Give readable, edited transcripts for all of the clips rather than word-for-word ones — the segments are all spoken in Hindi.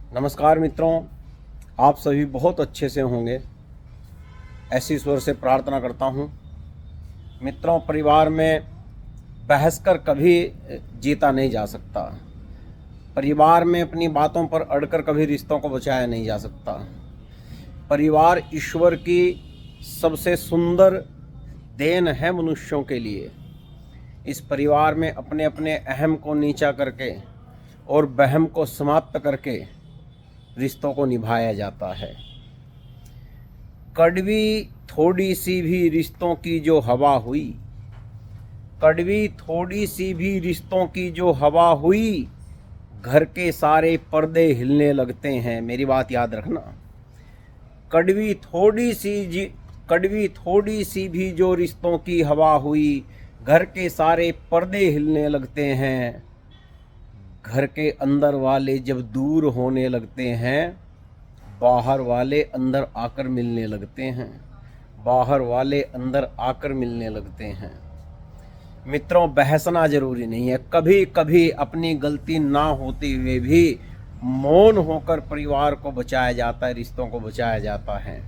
नमस्कार मित्रों, आप सभी बहुत अच्छे से होंगे ऐसी ईश्वर से प्रार्थना करता हूँ। मित्रों, परिवार में बहस कर कभी जीता नहीं जा सकता। परिवार में अपनी बातों पर अड़कर कभी रिश्तों को बचाया नहीं जा सकता। परिवार ईश्वर की सबसे सुंदर देन है मनुष्यों के लिए। इस परिवार में अपने अपने अहम को नीचा करके और वहम को समाप्त करके रिश्तों को निभाया जाता है। कड़वी थोड़ी सी भी रिश्तों की जो हवा हुई, कड़वी थोड़ी सी भी रिश्तों की जो हवा हुई, घर के सारे पर्दे हिलने लगते हैं। मेरी बात याद रखना। कड़वी थोड़ी सी भी जो रिश्तों की हवा हुई, घर के सारे पर्दे हिलने लगते हैं। घर के अंदर वाले जब दूर होने लगते हैं, बाहर वाले अंदर आकर मिलने लगते हैं। बाहर वाले अंदर आकर मिलने लगते हैं। मित्रों, बहसना जरूरी नहीं है। कभी कभी अपनी गलती ना होते हुए भी मौन होकर परिवार को बचाया जाता है, रिश्तों को बचाया जाता है।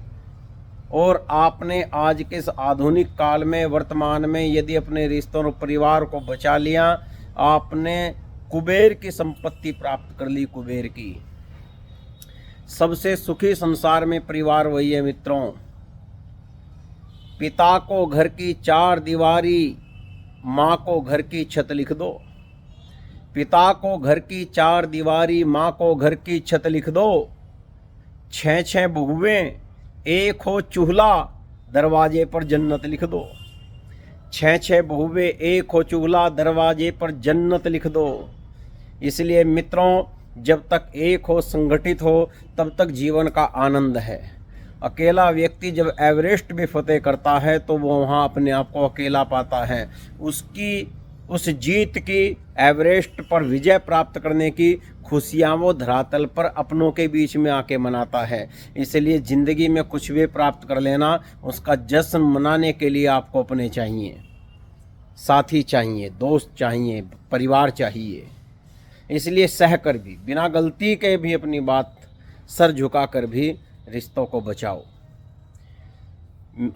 और आपने आज के इस आधुनिक काल में, वर्तमान में, यदि अपने रिश्तों और परिवार को बचा लिया, आपने कुबेर की संपत्ति प्राप्त कर ली। कुबेर की सबसे सुखी संसार में परिवार वही है मित्रों। पिता को घर की चार दीवारी, माँ को घर की छत लिख दो। पिता को घर की चार दीवारी, माँ को घर की छत लिख दो। 6 बहुएं, एक हो चूल्हा, दरवाजे पर जन्नत लिख दो। 6 बहुएं, एक हो चूल्हा, दरवाजे पर जन्नत लिख दो। इसलिए मित्रों, जब तक एक हो, संगठित हो, तब तक जीवन का आनंद है। अकेला व्यक्ति जब एवरेस्ट भी फतेह करता है तो वो वहाँ अपने आप को अकेला पाता है। उस जीत की, एवरेस्ट पर विजय प्राप्त करने की खुशियाँ वो धरातल पर अपनों के बीच में आके मनाता है। इसलिए ज़िंदगी में कुछ भी प्राप्त कर लेना, उसका जश्न मनाने के लिए आपको अपने चाहिए, साथी चाहिए, दोस्त चाहिए, परिवार चाहिए। इसलिए सहकर भी, बिना गलती के भी अपनी बात सर झुकाकर भी रिश्तों को बचाओ।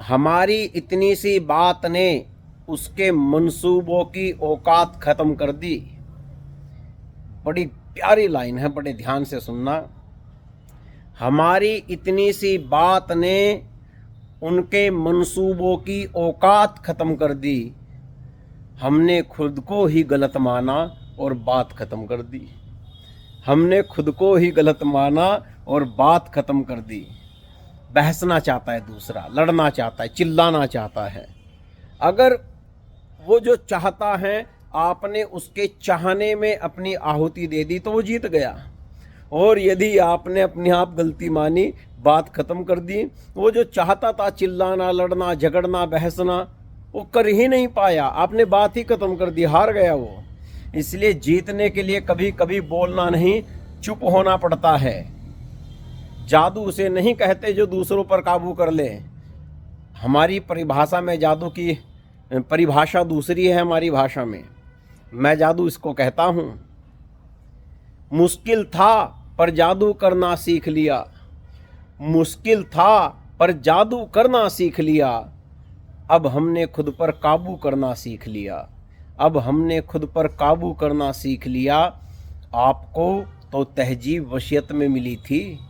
हमारी इतनी सी बात ने उसके मंसूबों की औकात खत्म कर दी। बड़ी प्यारी लाइन है, बड़े ध्यान से सुनना। हमारी इतनी सी बात ने उनके मंसूबों की औकात खत्म कर दी। हमने खुद को ही गलत माना और बात खत्म कर दी। हमने खुद को ही गलत माना और बात खत्म कर दी। बहसना चाहता है दूसरा, लड़ना चाहता है, चिल्लाना चाहता है। अगर वो जो चाहता है, आपने उसके चाहने में अपनी आहुति दे दी तो वो जीत गया। और यदि आपने अपने आप गलती मानी, बात खत्म कर दी, वो जो चाहता था चिल्लाना, लड़ना, झगड़ना, बहसना, वो कर ही नहीं पाया। आपने बात ही खत्म कर दी, हार गया वो। इसलिए जीतने के लिए कभी कभी बोलना नहीं, चुप होना पड़ता है। जादू उसे नहीं कहते जो दूसरों पर काबू कर ले। हमारी परिभाषा में जादू की परिभाषा दूसरी है। हमारी भाषा में मैं जादू इसको कहता हूँ, मुश्किल था पर जादू करना सीख लिया। मुश्किल था पर जादू करना सीख लिया। अब हमने खुद पर काबू करना सीख लिया। अब हमने खुद पर काबू करना सीख लिया। आपको तो तहजीब वसीयत में मिली थी।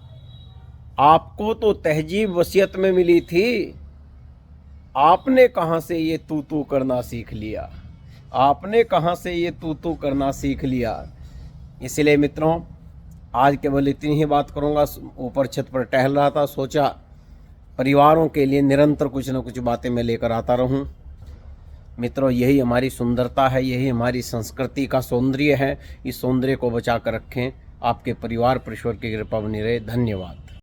आपको तो तहजीब वसीयत में मिली थी। आपने कहाँ से ये तू करना सीख लिया? आपने कहाँ से ये तू करना सीख लिया? इसलिए मित्रों, आज केवल इतनी ही बात करूँगा। ऊपर छत पर टहल रहा था, सोचा परिवारों के लिए निरंतर कुछ न कुछ बातें मैं लेकर आता रहूं। मित्रों, यही हमारी सुंदरता है, यही हमारी संस्कृति का सौंदर्य है। इस सौंदर्य को बचा कर रखें। आपके परिवार पर ईश्वर की कृपा बनी रहे। धन्यवाद।